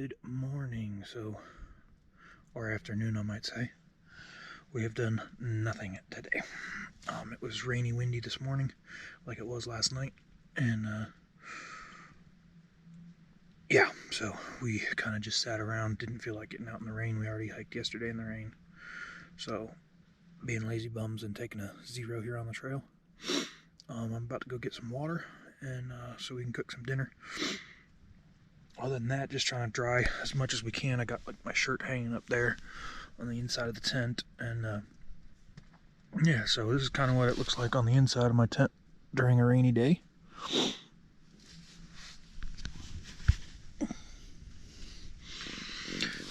Good morning, or afternoon, I might say. We have done nothing today. It was rainy, windy this morning, like it was last night, and yeah, so we kind of just sat around, didn't feel like getting out in the rain. We already hiked yesterday in the rain, so being lazy bums and taking a zero here on the trail. I'm about to go get some water, and so we can cook some dinner. Other than that, just trying to dry as much as we can. I got like my shirt hanging up there on the inside of the tent, and yeah, so this is kind of what it looks like on the inside of my tent during a rainy day.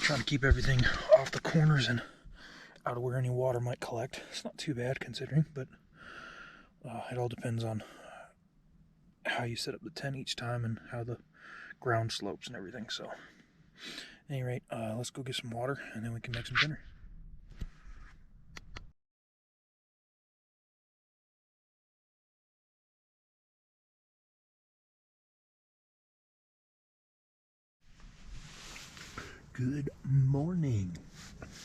Trying to keep everything off the corners and out of where any water might collect. It's not too bad considering, but it all depends on how you set up the tent each time and how the ground slopes and everything. So at any rate, let's go get some water and then we can make some dinner. Good morning.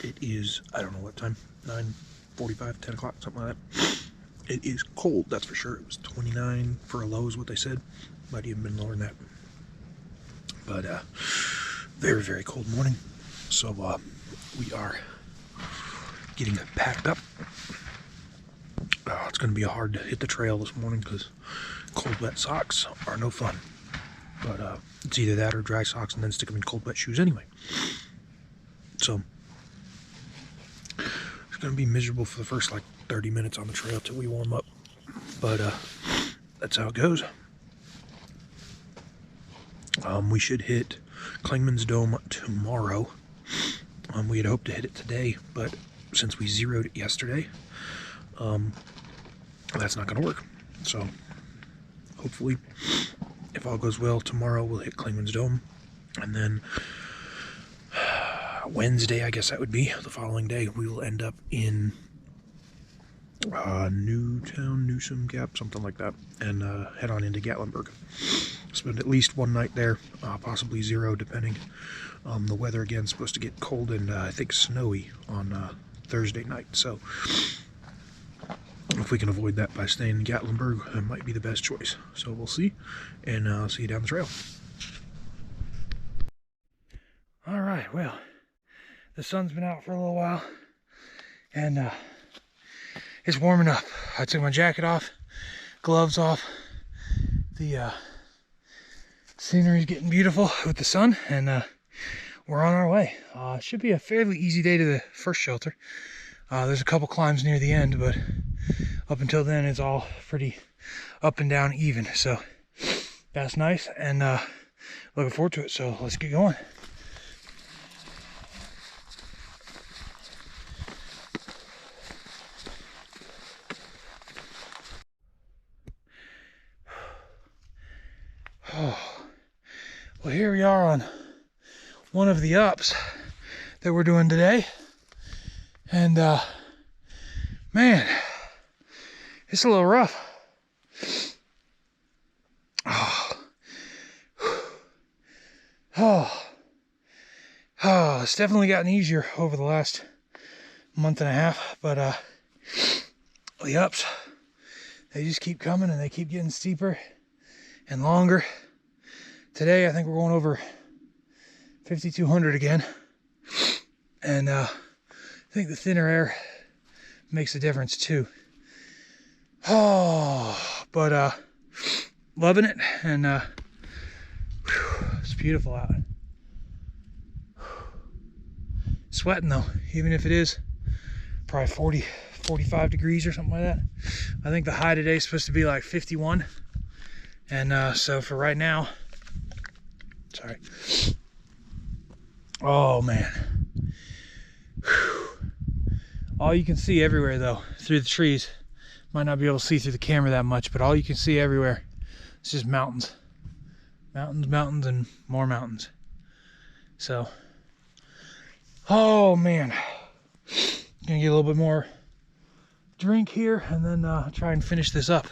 It is, I don't know what time, 9:45, 10 o'clock, something like that. It is cold, that's for sure. It was 29 for a low is what they said. Might even been lower than that. But very, very cold morning. So we are getting packed up. It's going to be hard to hit the trail this morning because cold, wet socks are no fun. But it's either that or dry socks and then stick them in cold, wet shoes anyway. So it's going to be miserable for the first like 30 minutes on the trail till we warm up. But that's how it goes. We should hit Clingman's Dome tomorrow. We had hoped to hit it today, but since we zeroed it yesterday, that's not going to work. So hopefully, if all goes well, tomorrow we'll hit Clingman's Dome, and then Wednesday, I guess that would be the following day, we will end up in Newsom Gap, something like that, and head on into Gatlinburg. Spend at least one night there, possibly zero, depending. The weather again is supposed to get cold and I think snowy on Thursday night. So if we can avoid that by staying in Gatlinburg, it might be the best choice. So we'll see, and I'll see you down the trail. All right, well, the sun's been out for a little while, and it's warming up. I took my jacket off, gloves off. The scenery's getting beautiful with the sun, and we're on our way. It should be a fairly easy day to the first shelter. There's a couple climbs near the end, but up until then it's all pretty up and down even. So that's nice, and looking forward to it. So let's get going. Well, here we are on one of the ups that we're doing today, and man, it's a little rough. It's definitely gotten easier over the last month and a half, but the ups, they just keep coming and they keep getting steeper and longer. Today I think we're going over 5,200 again, and I think the thinner air makes a difference too. But loving it, and it's beautiful out. Sweating though, even if it is probably 40, 45 degrees or something like that. I think the high today is supposed to be like 51, and so for right now, sorry. Oh man. Whew. All you can see everywhere though, through the trees. Might not be able to see through the camera that much, but all you can see everywhere is just mountains. Mountains, mountains, and more mountains. So, oh man. Gonna get a little bit more drink here and then try and finish this up.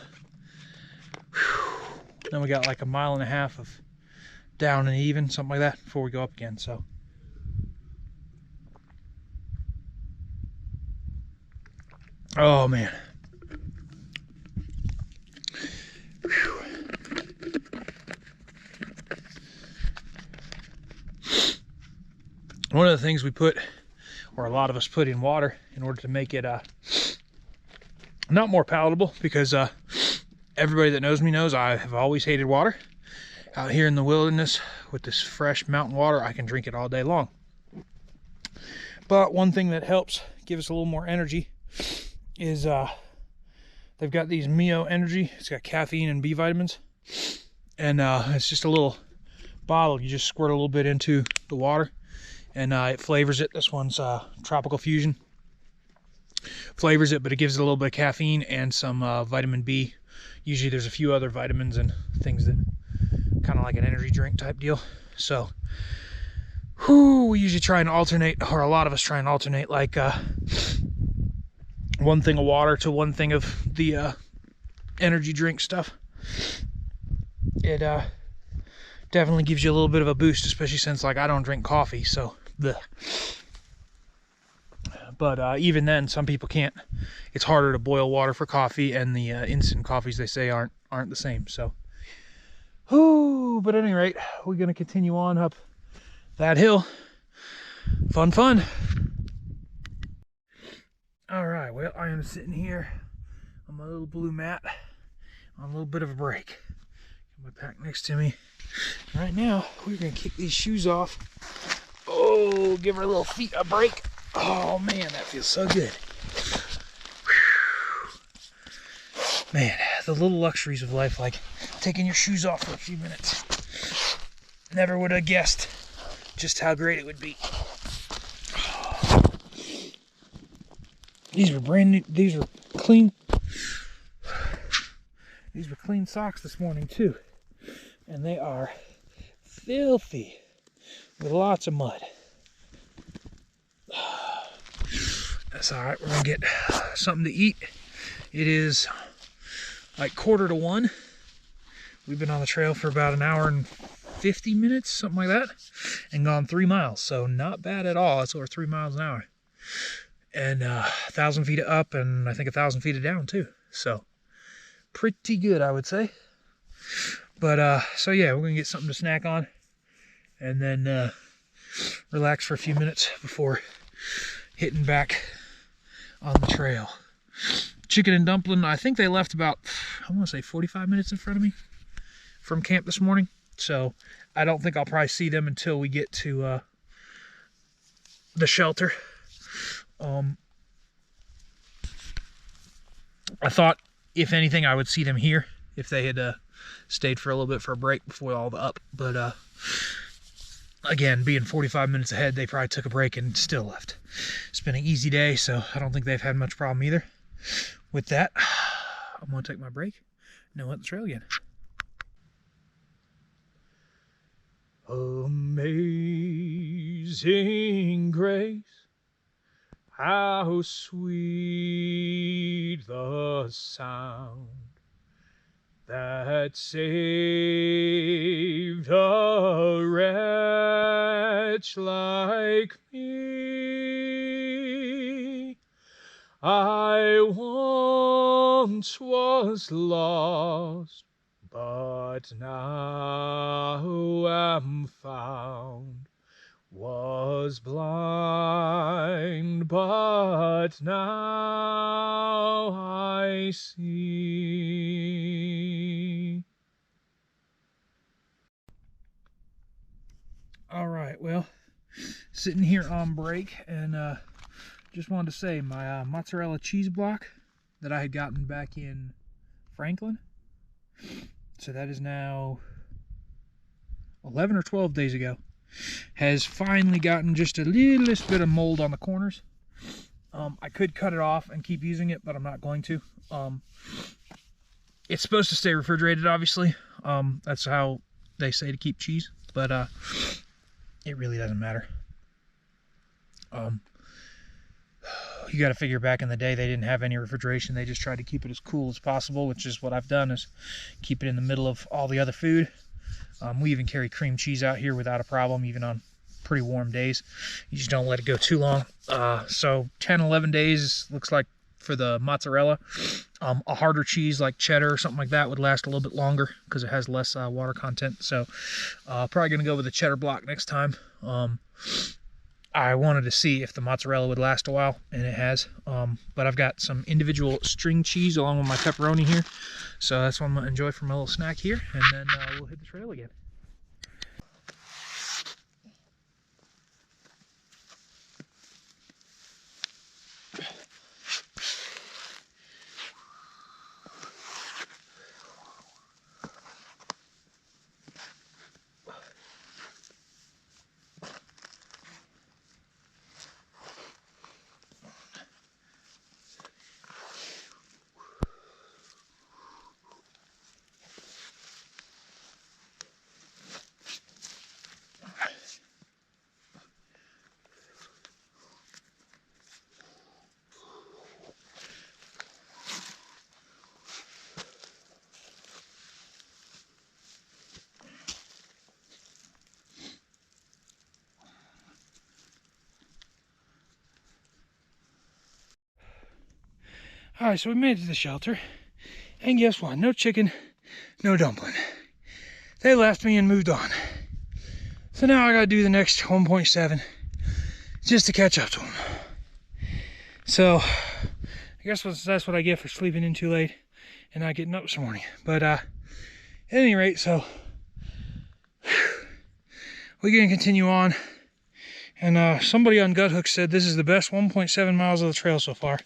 Whew. Then we got like a mile and a half of down and even, something like that, before we go up again. So oh man. Whew. One of the things we put, or a lot of us put in water in order to make it not more palatable, because everybody that knows me knows I have always hated water. Out here in the wilderness with this fresh mountain water, I can drink it all day long. But one thing that helps give us a little more energy is they've got these Mio Energy. It's got caffeine and B vitamins, and it's just a little bottle. You just squirt a little bit into the water, and it flavors it. This one's Tropical Fusion. Flavors it, but it gives it a little bit of caffeine and some vitamin B. Usually there's a few other vitamins and things that kind of like an energy drink type deal. So we usually try and alternate, or a lot of us try and alternate, like one thing of water to one thing of the energy drink stuff. It definitely gives you a little bit of a boost, especially since, like, I don't drink coffee, so but even then, some people can't. It's harder to boil water for coffee, and the instant coffees, they say, aren't the same. So but at any rate, we're gonna continue on up that hill. Fun. All right, well, I am sitting here on my little blue mat on a little bit of a break. Got my pack next to me. Right now, we're gonna kick these shoes off. Oh, give our little feet a break. Oh man, that feels so good. Whew. Man, the little luxuries of life, like taking your shoes off for a few minutes. Never would have guessed just how great it would be. These were brand new, these were clean. These were clean socks this morning too. And they are filthy with lots of mud. That's all right, we're gonna get something to eat. It is like 1:45. We've been on the trail for about an hour and 50 minutes, something like that, and gone 3 miles. So not bad at all. That's over 3 miles an hour. And 1,000 feet up, and I think 1,000 feet down too. So pretty good, I would say. But so yeah, we're gonna get something to snack on, and then relax for a few minutes before hitting back on the trail. Chicken and dumpling, I think they left about, I want to say 45 minutes in front of me from camp this morning. So I don't think I'll probably see them until we get to the shelter. I thought, if anything, I would see them here if they had stayed for a little bit for a break before all the up. But again, being 45 minutes ahead, they probably took a break and still left. It's been an easy day, so I don't think they've had much problem either. With that, I'm going to take my break and then hit the trail again. Amazing grace, how sweet the sound that saved a wretch like me. I once was lost, but now am found. Was blind, but now I see. All right, well, sitting here on break, and just wanted to say my mozzarella cheese block that I had gotten back in Franklin. So that is now 11 or 12 days ago. Has finally gotten just a little bit of mold on the corners. I could cut it off and keep using it, but I'm not going to. It's supposed to stay refrigerated, obviously. That's how they say to keep cheese, but it really doesn't matter. You got to figure, back in the day they didn't have any refrigeration. They just tried to keep it as cool as possible, which is what I've done, is keep it in the middle of all the other food. We even carry cream cheese out here without a problem, even on pretty warm days. You just don't let it go too long. So 10, 11 days looks like for the mozzarella. A harder cheese like cheddar or something like that would last a little bit longer because it has less water content. So probably going to go with a cheddar block next time. I wanted to see if the mozzarella would last a while, and it has. But I've got some individual string cheese along with my pepperoni here. So that's what I'm going to enjoy for my little snack here, and then we'll hit the trail again. All right, so we made it to the shelter, and guess what? No chicken, no dumpling. They left me and moved on. So now I gotta do the next 1.7 just to catch up to them. So I guess that's what I get for sleeping in too late and not getting up this morning. But at any rate, so we're gonna continue on. And somebody on Guthook said this is the best 1.7 miles of the trail so far.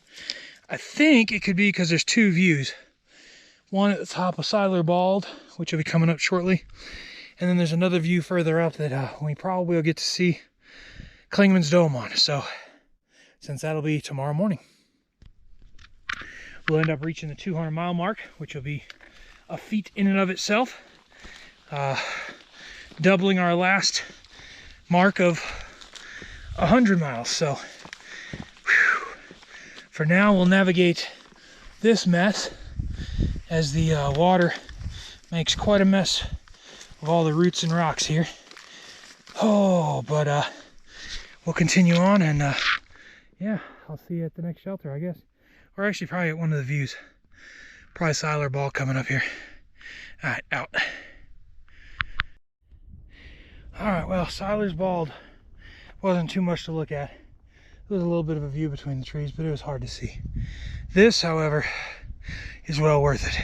I think it could be because there's two views. One at the top of Siler Bald, which will be coming up shortly. And then there's another view further up that we probably will get to see Klingman's Dome on. So, since that'll be tomorrow morning. We'll end up reaching the 200-mile mark, which will be a feat in and of itself. Doubling our last mark of 100 miles. So, for now, we'll navigate this mess as the water makes quite a mess of all the roots and rocks here. Oh, but we'll continue on, and yeah, I'll see you at the next shelter, I guess. Or actually, probably at one of the views. Probably Siler Ball coming up here. All right, out. All right, well, Siler's Bald wasn't too much to look at. There was a little bit of a view between the trees, but it was hard to see. This, however, is well worth it.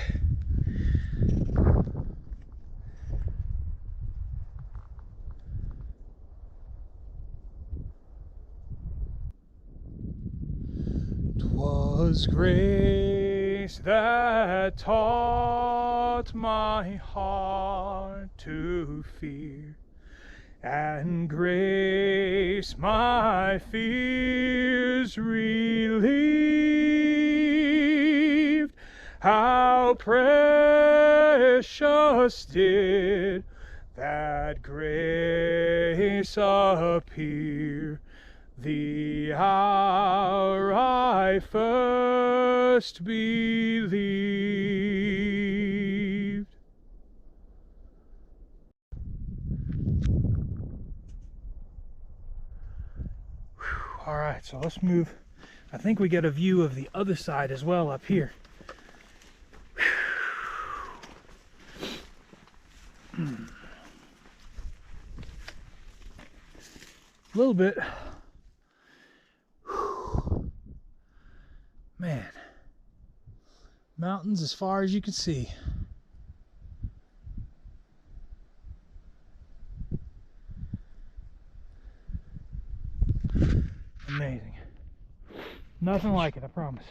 "'Twas grace that taught my heart to fear, and grace my fears relieved. How precious did that grace appear, the hour I first believed." All right, so let's move. I think we get a view of the other side as well up here. A little bit. Man, mountains as far as you can see. Amazing. Nothing like it, I promise.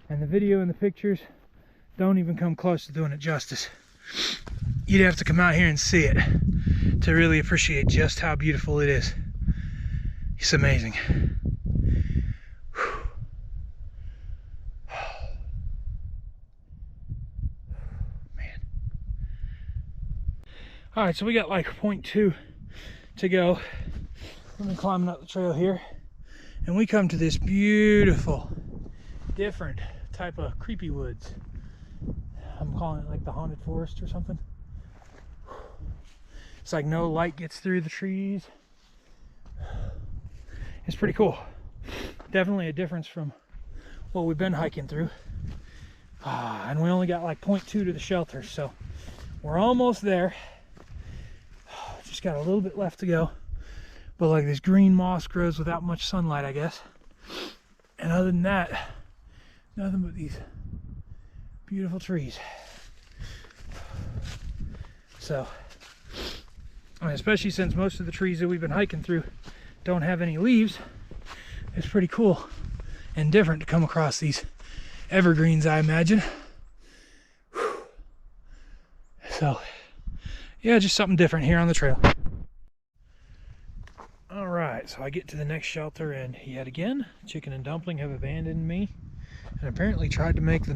And the video and the pictures don't even come close to doing it justice. You'd have to come out here and see it to really appreciate just how beautiful it is. It's amazing. Man. All right, so we got like 0.2 to go. We've been climbing up the trail here, and we come to this beautiful, different type of creepy woods. I'm calling it like the haunted forest or something. It's like no light gets through the trees. It's pretty cool. Definitely a difference from what we've been hiking through. And we only got like 0.2 to the shelter, so we're almost there. Just got a little bit left to go. But like this green moss grows without much sunlight, I guess. And other than that, nothing but these beautiful trees. So, I mean, especially since most of the trees that we've been hiking through don't have any leaves, it's pretty cool and different to come across these evergreens, I imagine. Whew. So, yeah, just something different here on the trail. All right, so I get to the next shelter, and yet again, Chicken and Dumpling have abandoned me and apparently tried to make the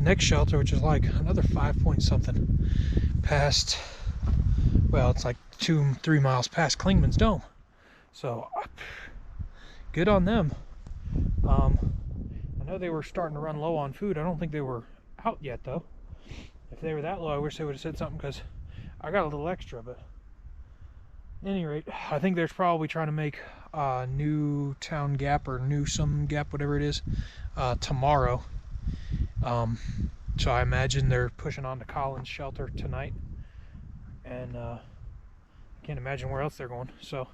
next shelter, which is like another 5 point something past, well, it's like 2-3 miles past Klingman's Dome. So good on them. I know they were starting to run low on food. I don't think they were out yet though. If they were that low, I wish they would have said something, because I got a little extra. But at any rate, I think they're probably trying to make New Town Gap or New Some Gap, whatever it is, tomorrow. So I imagine they're pushing on to Collins Shelter tonight, and I can't imagine where else they're going. So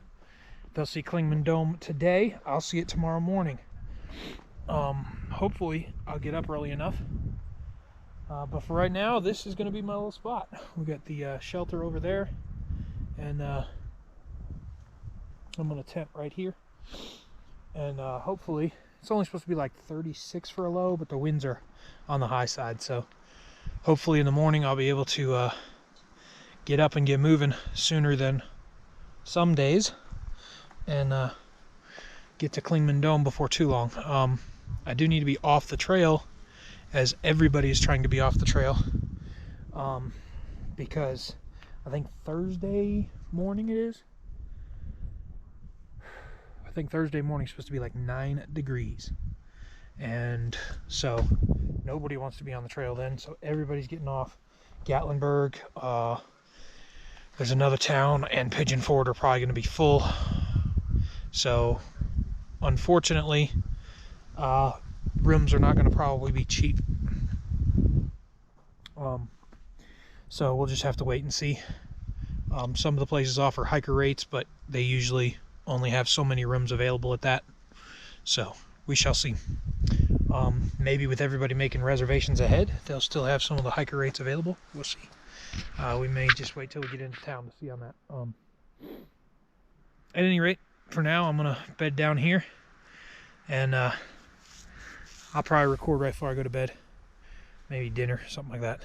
they'll see Klingman Dome today. I'll see it tomorrow morning. Hopefully I'll get up early enough. But for right now, this is going to be my little spot. We got the shelter over there, and I'm going to tent right here. And hopefully, it's only supposed to be like 36 for a low, but the winds are on the high side. So hopefully in the morning I'll be able to get up and get moving sooner than some days, and get to Klingman Dome before too long. I do need to be off the trail, as everybody is trying to be off the trail, because I think Thursday morning it is. I think Thursday morning is supposed to be like 9 degrees, and so nobody wants to be on the trail then, so everybody's getting off. Gatlinburg, there's another town, and Pigeon Forge are probably going to be full. So unfortunately, rooms are not going to probably be cheap. So we'll just have to wait and see. Some of the places offer hiker rates, but they usually only have so many rooms available at that. So we shall see. Maybe with everybody making reservations ahead, they'll still have some of the hiker rates available. We'll see. We may just wait till we get into town to see on that. At any rate, for now, I'm gonna bed down here, and I'll probably record right before I go to bed. Maybe dinner, something like that.